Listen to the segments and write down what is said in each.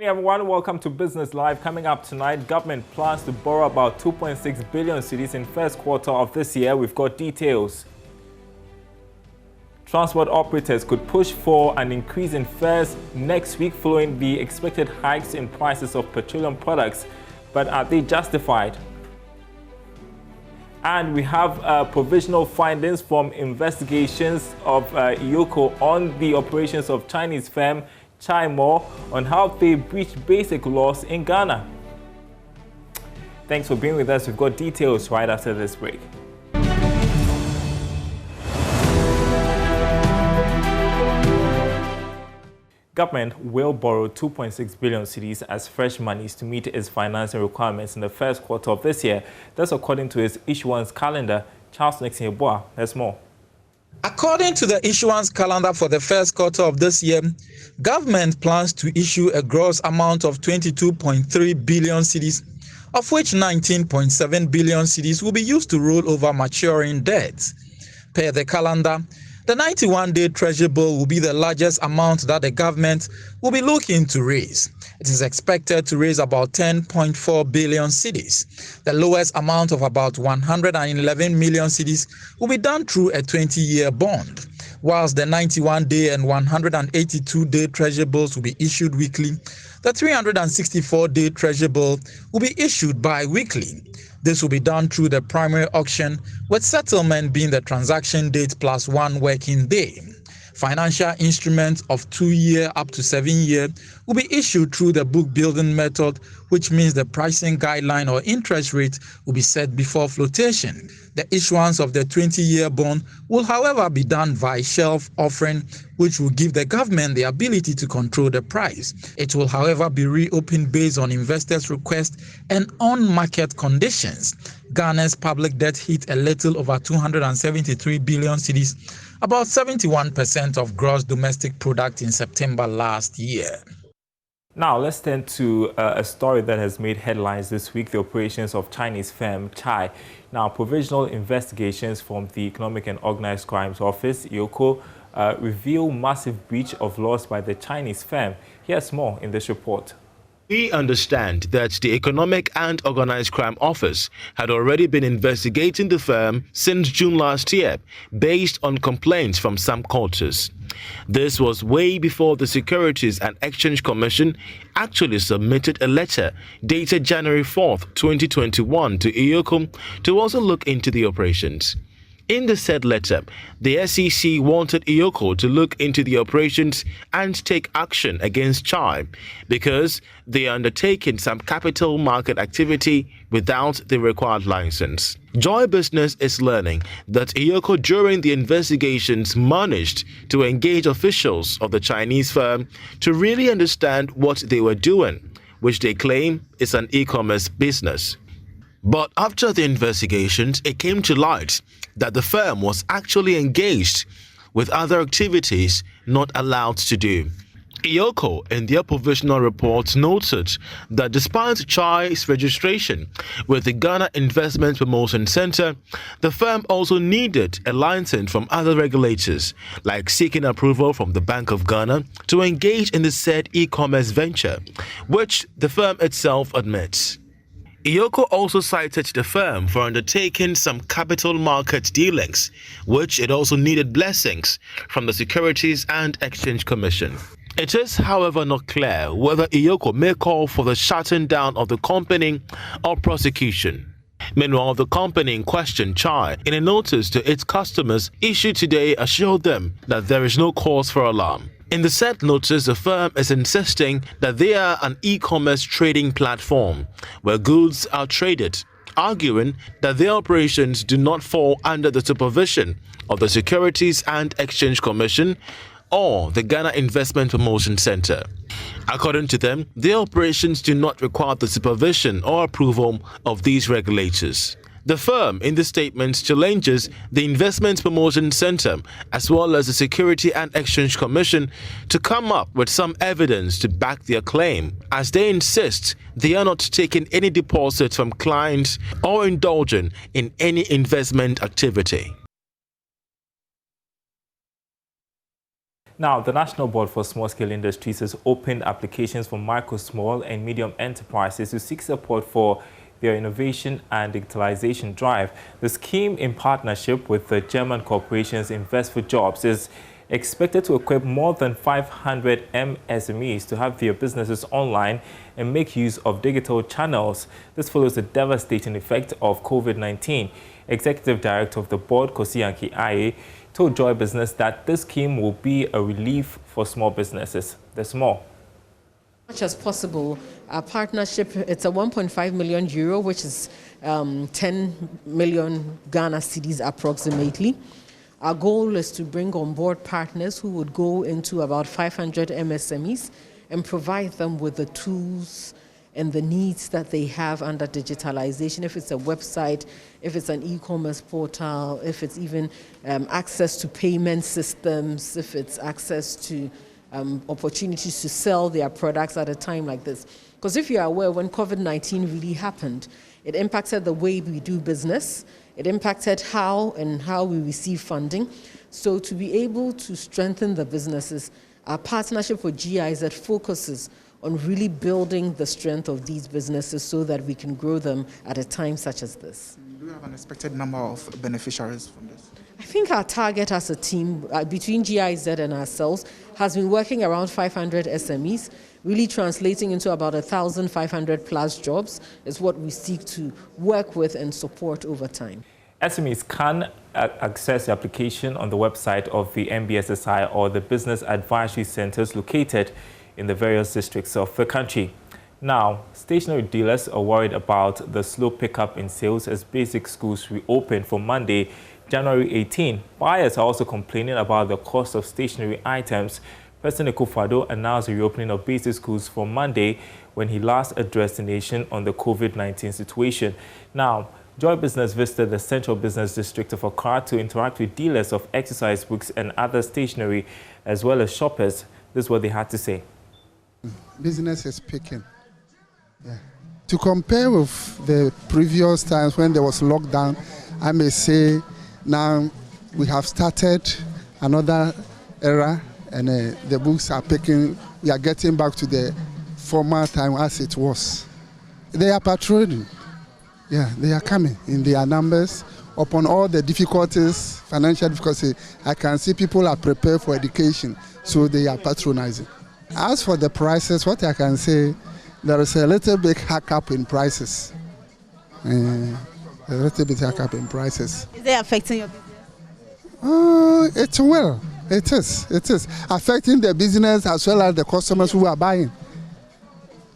Hey everyone, welcome to Business Live. Coming up tonight, government plans to borrow about 2.6 billion cedis in first quarter of this year. We've got details. Transport operators could push for an increase in fares next week following the expected hikes in prices of petroleum products. But are they justified? And we have provisional findings from investigations of EOCO on the operations of Chinese firm AMOAH on how they breached basic laws in Ghana. Thanks for being with us. We've got details right after this break. Government will borrow 2.6 billion cedis as fresh monies to meet its financing requirements in the first quarter of this year. That's according to its issuance calendar. Charles AMOAH, there's more. According to the issuance calendar for the first quarter of this year, government plans to issue a gross amount of 22.3 billion cedis, of which 19.7 billion cedis will be used to roll over maturing debts. Per the calendar, the 91-day treasury bill will be the largest amount that the government will be looking to raise. It is expected to raise about 10.4 billion cedis. The lowest amount of about 111 million cedis will be done through a 20-year bond, whilst the 91-day and 182-day treasury bills will be issued weekly. The 364-day treasury bill will be issued bi-weekly. This will be done through the primary auction, with settlement being the transaction date plus 1 working day. Financial instruments of 2-year up to 7-year will be issued through the book building method, which means the pricing guideline or interest rate will be set before flotation. The issuance of the 20-year bond will, however, be done via shelf offering, which will give the government the ability to control the price. It will, however, be reopened based on investors' request and on-market conditions. Ghana's public debt hit a little over 273 billion cedis, about 71% of gross domestic product in September last year. Now, let's turn to a story that has made headlines this week, the operations of Chinese firm CHAI. Now, provisional investigations from the Economic and Organized Crimes Office, EOCO, reveal massive breach of laws by the Chinese firm. Here's more in this report. We understand that the Economic and Organized Crime Office had already been investigating the firm since June last year, based on complaints from some quarters. This was way before the Securities and Exchange Commission actually submitted a letter dated January 4th, 2021 to EOCO to also look into the operations. In the said letter, the SEC wanted EOCO to look into the operations and take action against CHAI because they are undertaking some capital market activity without the required license. Joy Business is learning that EOCO during the investigations managed to engage officials of the Chinese firm to really understand what they were doing, which they claim is an e-commerce business. But after the investigations, it came to light that the firm was actually engaged with other activities not allowed to do. EOCO, in their provisional report, noted that despite CHAI's registration with the Ghana Investment Promotion Center, the firm also needed a license from other regulators, like seeking approval from the Bank of Ghana to engage in the said e-commerce venture, which the firm itself admits. EOCO also cited the firm for undertaking some capital market dealings, which it also needed blessings from the Securities and Exchange Commission. It is, however, not clear whether EOCO may call for the shutting down of the company or prosecution. Meanwhile, the company in question, CHAI, in a notice to its customers issued today, assured them that there is no cause for alarm. In the said notice, the firm is insisting that they are an e-commerce trading platform where goods are traded, arguing that their operations do not fall under the supervision of the Securities and Exchange Commission or the Ghana Investment Promotion Center. According to them, their operations do not require the supervision or approval of these regulators. The firm, in the statement, challenges the Investment Promotion Center as well as the Security and Exchange Commission to come up with some evidence to back their claim, as they insist they are not taking any deposits from clients or indulging in any investment activity. Now, the National Board for Small-Scale Industries has opened applications for micro, small and medium enterprises to seek support for their innovation and digitalization drive. The scheme, in partnership with the German corporations Invest for Jobs, is expected to equip more than 500 MSMEs to have their businesses online and make use of digital channels. This follows the devastating effect of COVID-19. Executive Director of the board, Kosiyanki Aye, told Joy Business that this scheme will be a relief for small businesses. There's more. As much as possible, our partnership, it's a 1.5 million euro, which is 10 million Ghana cedis approximately. Our goal is to bring on board partners who would go into about 500 MSMEs and provide them with the tools and the needs that they have under digitalization. If it's a website, if it's an e-commerce portal, if it's even access to payment systems, if it's access to opportunities to sell their products at a time like this. Because if you're aware, when COVID-19 really happened, it impacted the way we do business. It impacted how we receive funding. So to be able to strengthen the businesses, our partnership with GIZ focuses on really building the strength of these businesses so that we can grow them at a time such as this. Do you have an expected number of beneficiaries from this? I think our target as a team, between GIZ and ourselves, has been working around 500 SMEs, really translating into about 1,500 plus jobs is what we seek to work with and support over time. SMEs can access the application on the website of the MBSSI or the business advisory centers located in the various districts of the country. Now, stationery dealers are worried about the slow pickup in sales as basic schools reopen for Monday, January 18. Buyers are also complaining about the cost of stationery items. President Akufo-Addo announced the reopening of basic schools for Monday when he last addressed the nation on the COVID-19 situation. Now, Joy Business visited the Central Business District of Accra to interact with dealers of exercise books and other stationery, as well as shoppers. This is what they had to say. Business is picking. Yeah. To compare with the previous times when there was lockdown, I may say now we have started another era and the books are picking. We are getting back to the former time as it was. They are patrolling. Yeah, they are coming in their numbers. Upon all the difficulties, financial difficulties, I can see people are prepared for education, so they are patronizing. As for the prices, what I can say, there is a little bit hiccup in prices. A little bit hiccup in prices. Is it affecting your business? It's well. It is. It is affecting the business as well as the customers who are buying.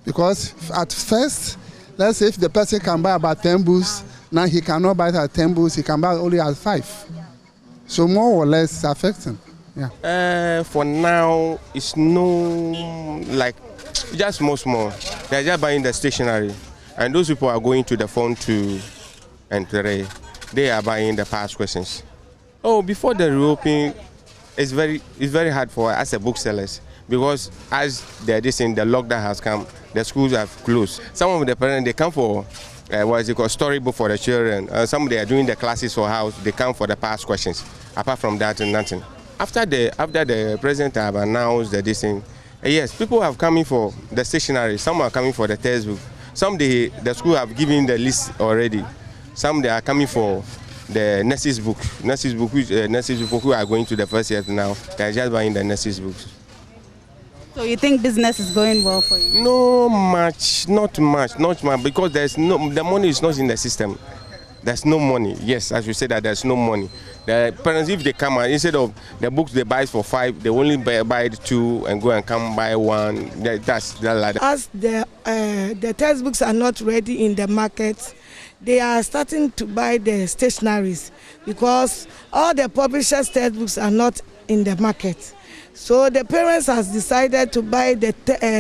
Because at first, let's say if the person can buy about 10 books, now he cannot buy it at 10 books, he can buy only at 5. So more or less it's affecting. Yeah. For now, it's just small. They're just buying the stationery. And those people are going to the phone to enter. They are buying the past questions. Oh, before the reopening, it's very hard for us as booksellers because as the lockdown has come, the schools have closed. Some of the parents, they come for storybook for the children. Some they are doing the classes for house. They come for the past questions. Apart from that, nothing. After the president have announced the yes, people have coming for the stationery. Some are coming for the textbook. Some the school have given the list already. Some they are coming for the nurses book. Nurses book who are going to the first year now. They are just buying the nurses books. So you think business is going well for you? Not much, because the money is not in the system. There's no money. Yes, as you said that there's no money. The parents, if they come and instead of the books they buy for 5, they only buy 2 and go and come buy 1. That's like that. As the textbooks are not ready in the market, they are starting to buy the stationaries because all the publishers' textbooks are not in the market. So the parents has decided to buy the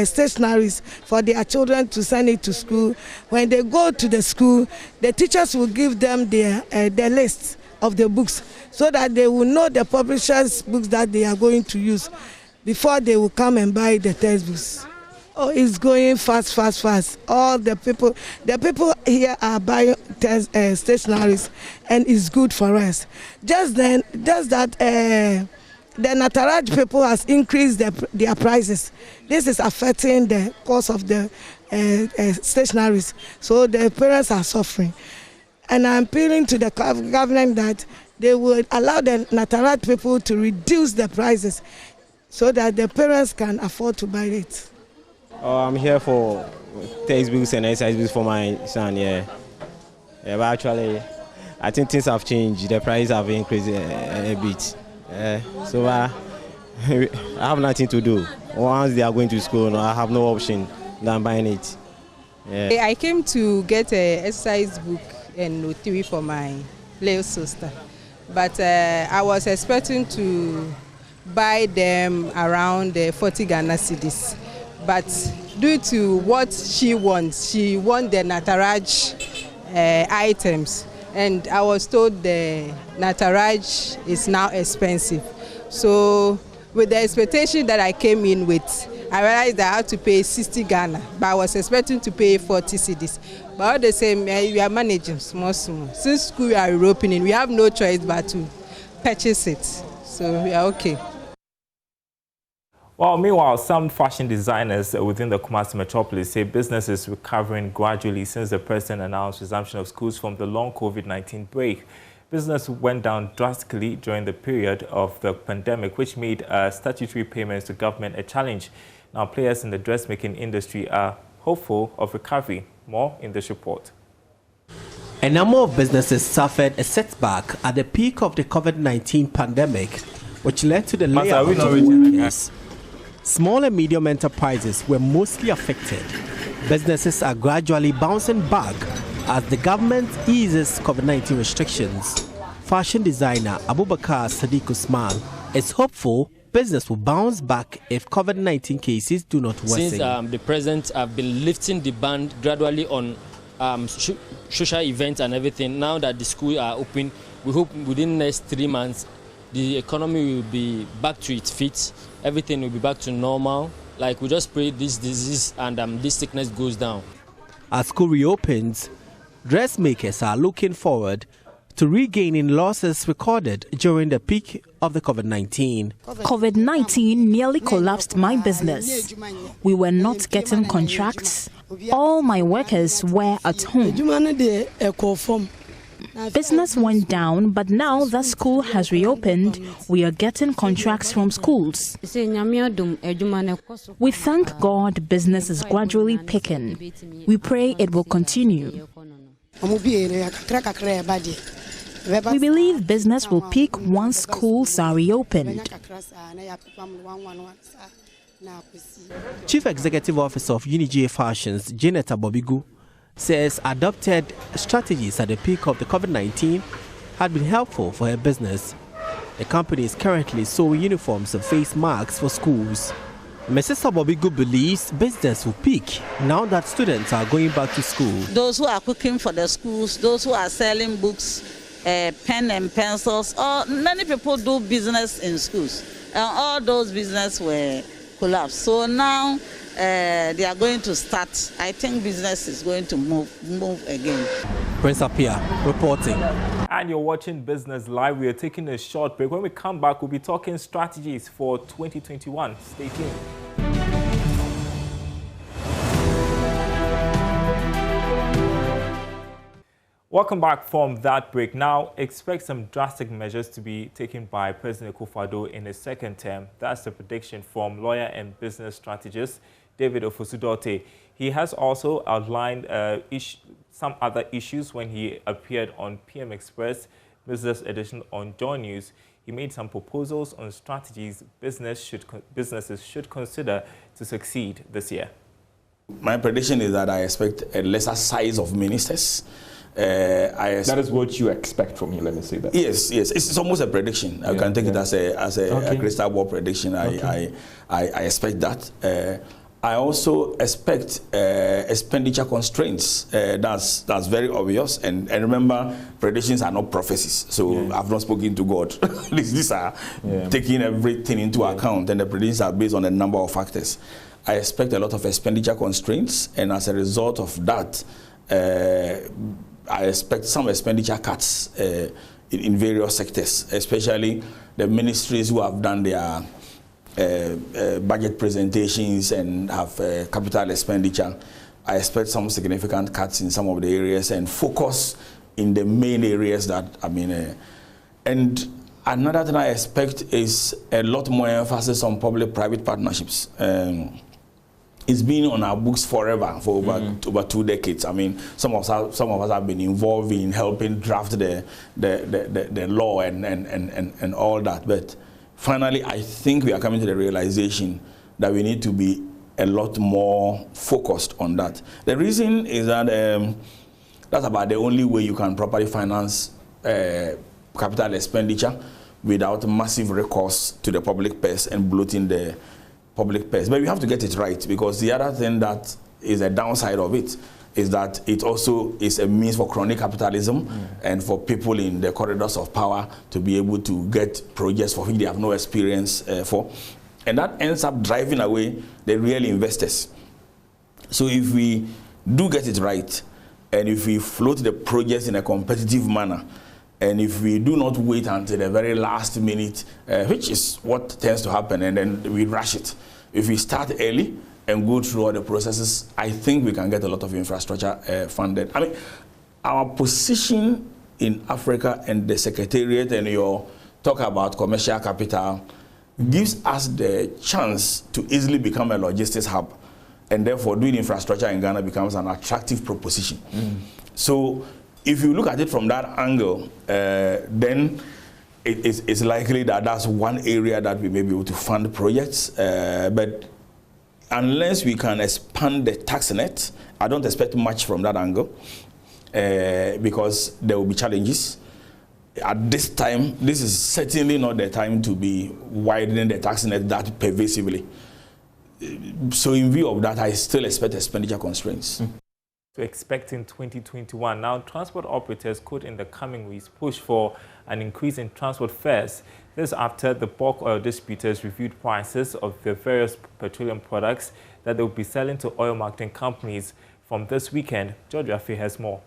stationaries for their children to send it to school. When they go to the school, the teachers will give them the list of the books so that they will know the publishers' books that they are going to use before they will come and buy the textbooks. Oh, it's going fast. All the people here are buying stationaries, and it's good for us. Just that the Nataraj people has increased their prices. This is affecting the cost of the stationaries. So the parents are suffering. And I'm appealing to the government that they would allow the Nataraj people to reduce the prices so that the parents can afford to buy it. I'm here for textbooks and exercise books for my son, yeah. But actually, I think things have changed. The prices have increased a bit. So I have nothing to do. Once they are going to school, I have no option than buying it. Yeah. I came to get an exercise book and notary for my little sister. But I was expecting to buy them around 40 Ghana cedis. But due to what she wants the Nataraj items. And I was told the Nataraj is now expensive. So with the expectation that I came in with, I realized that I had to pay 60 Ghana, but I was expecting to pay 40 cedis. But all the same, we are managing small. Since school we are reopening, we have no choice but to purchase it. So we are okay. Well, meanwhile, some fashion designers within the Kumasi metropolis say business is recovering gradually since the president announced resumption of schools from the long COVID-19 break. Business went down drastically during the period of the pandemic, which made statutory payments to government a challenge. Now, players in the dressmaking industry are hopeful of recovery. More in this report. A number of businesses suffered a setback at the peak of the COVID-19 pandemic, which led to the layoff of workers. Small and medium enterprises were mostly affected. Businesses are gradually bouncing back as the government eases COVID-19 restrictions. Fashion designer Abubakar Sadiq Usman is hopeful business will bounce back if COVID-19 cases do not worsen. Since the president have been lifting the ban gradually on social events and everything, now that the schools are open, we hope within the next 3 months the economy will be back to its feet. Everything will be back to normal. Like, we just pray this disease and this sickness goes down. As school reopens, dressmakers are looking forward to regaining losses recorded during the peak of the COVID-19. COVID-19 nearly collapsed my business. We were not getting contracts. All my workers were at home. Business went down, but now that school has reopened, we are getting contracts from schools. We thank God business is gradually picking. We pray it will continue. We believe business will peak once schools are reopened. Chief Executive Officer of UniGA Fashions, Janet Abobigu, says adopted strategies at the peak of the COVID-19 had been helpful for her business. The company is currently sewing uniforms and face masks for schools. Mrs. Abobigu believes business will peak now that students are going back to school. Those who are cooking for the schools, those who are selling books, pen and pencils, many people do business in schools. And all those businesses were collapsed. So now they are going to start. I think business is going to move again. Prince Apia reporting. And you're watching Business Live. We are taking a short break. When we come back, we'll be talking strategies for 2021. Stay tuned. Welcome back from that break. Now, expect some drastic measures to be taken by President Akufo-Addo in his second term. That's the prediction from lawyer and business strategist David Ofosu-Dorte. He has also outlined some other issues when he appeared on PM Express Business Edition on JoyNews. He made some proposals on strategies businesses should consider to succeed this year. My prediction is that I expect a lesser size of ministers. That is what you expect from him, let me say that. Yes. It's almost a prediction. I can take it as a crystal ball prediction. I expect that. I also expect expenditure constraints. That's very obvious. And remember, predictions are not prophecies. So I've not spoken to God. These are taking everything into account, and the predictions are based on a number of factors. I expect a lot of expenditure constraints, and as a result of that, I expect some expenditure cuts in various sectors, especially the ministries who have done their budget presentations and have capital expenditure. I expect some significant cuts in some of the areas and focus in the main areas that, and another thing I expect is a lot more emphasis on public-private partnerships. It's been on our books forever, for over 2 decades. I mean, some of us have been involved in helping draft the law and all that. But finally, I think we are coming to the realization that we need to be a lot more focused on that. The reason is that that's about the only way you can properly finance capital expenditure without massive recourse to the public purse and bloating the public purse. But we have to get it right, because the other thing that is a downside of it is that it also is a means for crony capitalism and for people in the corridors of power to be able to get projects for which they have no experience for. And that ends up driving away the real investors. So if we do get it right, and if we float the projects in a competitive manner, and if we do not wait until the very last minute, which is what tends to happen, and then we rush it. If we start early and go through all the processes, I think we can get a lot of infrastructure funded. I mean, our position in Africa and the Secretariat and your talk about commercial capital gives us the chance to easily become a logistics hub, and therefore doing infrastructure in Ghana becomes an attractive proposition. So if you look at it from that angle, then it's likely that that's one area that we may be able to fund projects. But unless we can expand the tax net, I don't expect much from that angle, because there will be challenges. At this time, this is certainly not the time to be widening the tax net that pervasively. So in view of that, I still expect expenditure constraints. To expect in 2021. Now, transport operators could in the coming weeks push for an increase in transport fares. This after the bulk oil distributors reviewed prices of the various petroleum products that they will be selling to oil marketing companies from this weekend. George Afe has more.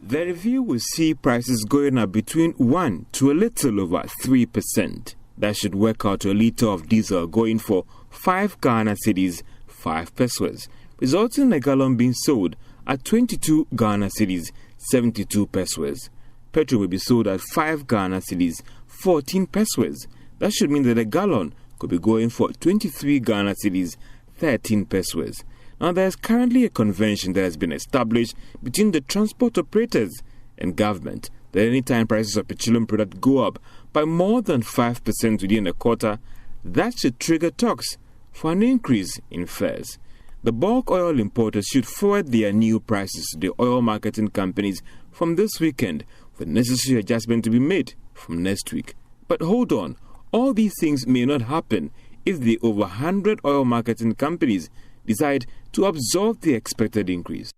The review will see prices going up between 1 to a little over 3%. That should work out to a litre of diesel going for 5 Ghana cedis, 5 pesos, resulting in a gallon being sold at 22 Ghana cedis, 72 pesos. Petrol will be sold at 5 Ghana cedis, 14 pesos. That should mean that a gallon could be going for 23 Ghana cedis, 13 pesos. Now, there is currently a convention that has been established between the transport operators and government that any time prices of petroleum product go up by more than 5% within a quarter, that should trigger talks for an increase in fares. The bulk oil importers should forward their new prices to the oil marketing companies from this weekend, with necessary adjustment to be made from next week. But hold on, all these things may not happen if the over 100 oil marketing companies decide to absorb the expected increase.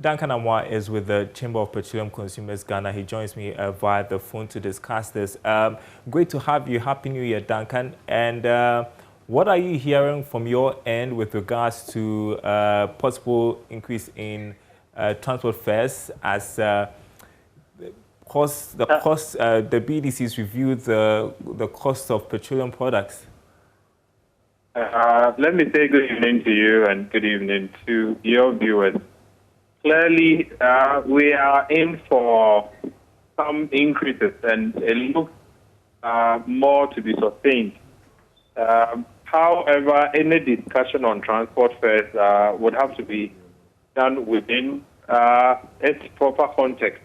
Duncan AMOAH is with the Chamber of Petroleum Consumers Ghana. He joins me via the phone to discuss this. Great to have you. Happy New Year, Duncan. And what are you hearing from your end with regards to possible increase in transport fares as the BDCs reviewed the cost of petroleum products? Let me say good evening to you and good evening to your viewers. Clearly, we are in for some increases, and it looks more to be sustained. However, any discussion on transport fares would have to be done within its proper context.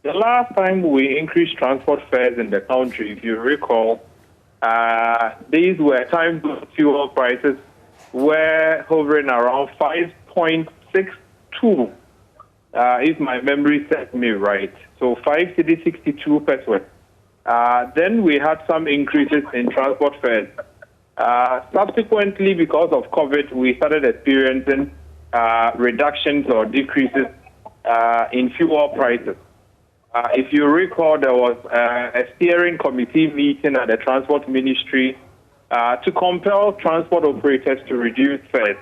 The last time we increased transport fares in the country, if you recall, these were times when fuel prices were hovering around 5.62, if my memory serves me right. So 5.62 pesos. Then we had some increases in transport fares. Subsequently, because of COVID, we started experiencing reductions or decreases in fuel prices. If you recall, there was a steering committee meeting at the Transport Ministry to compel transport operators to reduce fares.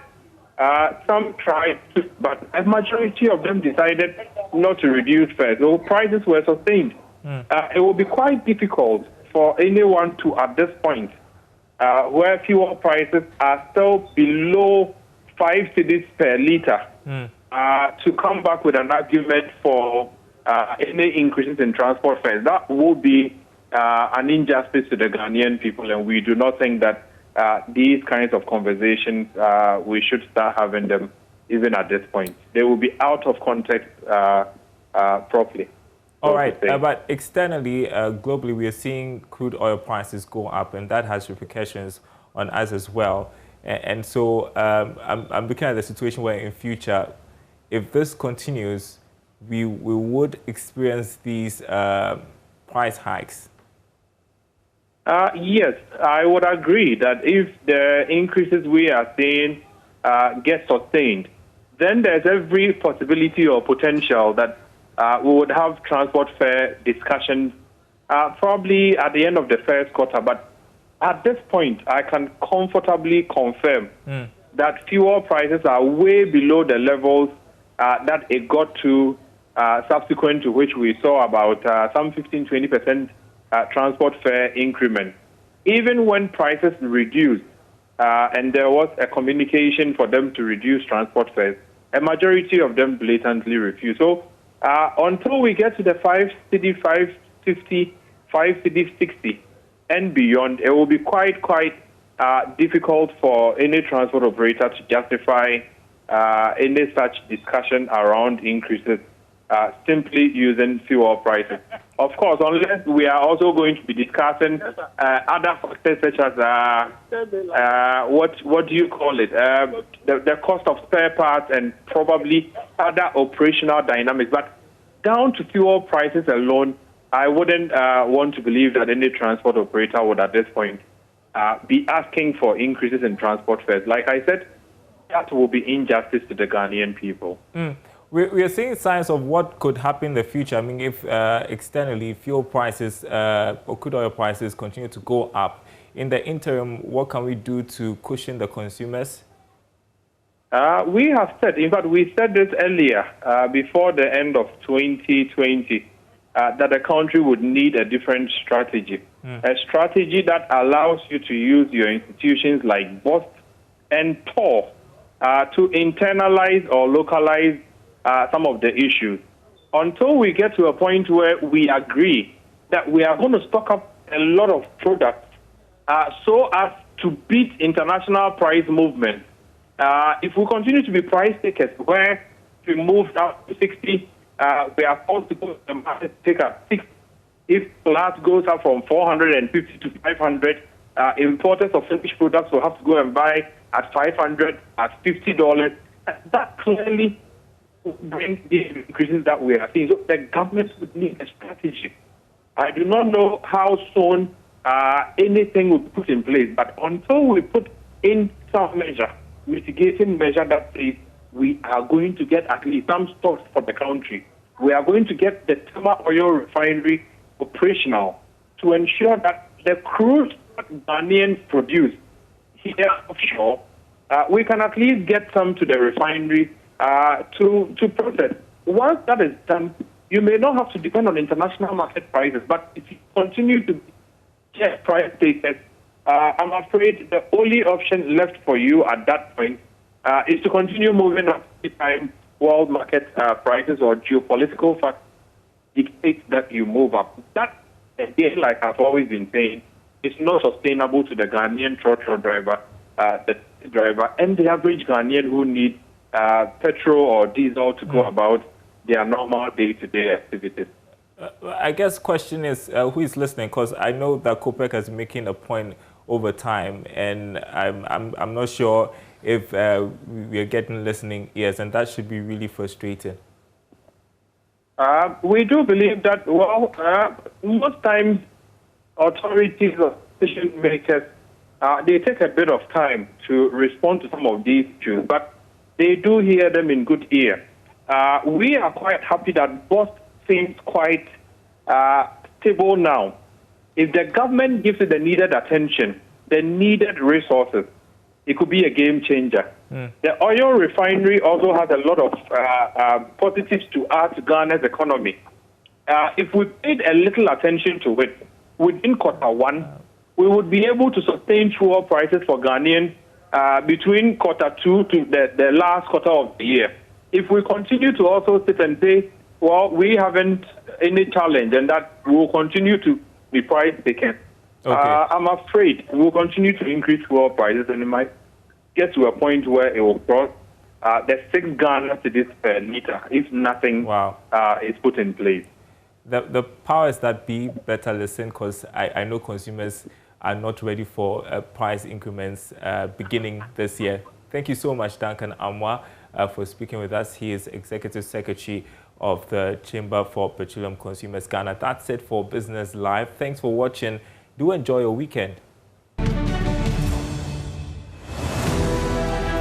Some tried to, but a majority of them decided not to reduce fares. So prices were sustained. It will be quite difficult for anyone to, at this point, where fuel prices are still below 5 cedis per litre, to come back with an argument for any increases in transport fares. That would be an injustice to the Ghanaian people, and we do not think that these kinds of conversations, we should start having them even at this point. They will be out of context properly. All right, but externally, globally, we are seeing crude oil prices go up, and that has repercussions on us as well. And so I'm looking at the situation where in future, if this continues, we would experience these price hikes. Yes, I would agree that if the increases we are seeing get sustained, then there's every possibility or potential that we would have transport fare discussions probably at the end of the first quarter. But at this point, I can comfortably confirm that fuel prices are way below the levels that it got to subsequent to which we saw about some 15-20% transport fare increment. Even when prices reduced and there was a communication for them to reduce transport fares, a majority of them blatantly refused. So until we get to the 5 cedi, 550, 5 cedi, 60 and beyond, it will be quite difficult for any transport operator to justify any such discussion around increases simply using fuel prices. Of course, unless we are also going to be discussing other factors such as what do you call it? The cost of spare parts and probably other operational dynamics. But down to fuel prices alone, I wouldn't want to believe that any transport operator would at this point be asking for increases in transport fares. Like I said, that will be injustice to the Ghanaian people. We are seeing signs of what could happen in the future. I mean, if externally fuel prices or crude oil prices continue to go up, in the interim, what can we do to cushion the consumers? We have said, in fact, we said this earlier, before the end of 2020, that the country would need a different strategy. A strategy that allows you to use your institutions like BOST and TOR to internalize or localize some of the issues. Until we get to a point where we agree that we are going to stock up a lot of products so as to beat international price movements. If we continue to be price takers, where we moved up to 60, we are forced to go to the market to take up 6. If glass goes up from 450 to 500, importers of finished products will have to go and buy at 500, at $50. That clearly bring these increases that we are seeing. So the government would need a strategy. I do not know how soon anything will be put in place, but until we put in some measure, mitigating measure that says we are going to get at least some stocks for the country, we are going to get the Tama oil refinery operational to ensure that the crude Ghanaians produce here offshore, we can at least get some to the refinery to process. Once that is done, you may not have to depend on international market prices, but if you continue to get price takers, I'm afraid the only option left for you at that point is to continue moving up the time world market prices or geopolitical factors dictate that you move up. That, again, like I've always been saying, is not sustainable to the Ghanaian trotro driver, and the average Ghanaian who need petrol or diesel to go about their normal day-to-day activities. I guess the question is who is listening, because I know that COPEC is making a point over time, and I'm not sure if we are getting listening ears, and that should be really frustrating. We do believe that, well, most times authorities or decision makers, they take a bit of time to respond to some of these issues, but they do hear them in good ear. We are quite happy that BOST seems quite stable now. If the government gives it the needed attention, the needed resources, it could be a game changer. The oil refinery also has a lot of positives to add to Ghana's economy. If we paid a little attention to it, within Q1, we would be able to sustain fuel prices for Ghanaians between Q2 to the last quarter of the year. If we continue to also sit and say, well, we haven't any challenge and that we will continue to be price taken, I'm afraid we will continue to increase fuel prices and it might get to a point where it will cross the 6 Ghana cedis per litre if nothing is put in place. The powers that be better listen, because I know consumers are not ready for price increments beginning this year. Thank you so much, Duncan AMOAH, for speaking with us. He is Executive Secretary of the Chamber for Petroleum Consumers Ghana. That's it for Business Live. Thanks for watching. Do enjoy your weekend.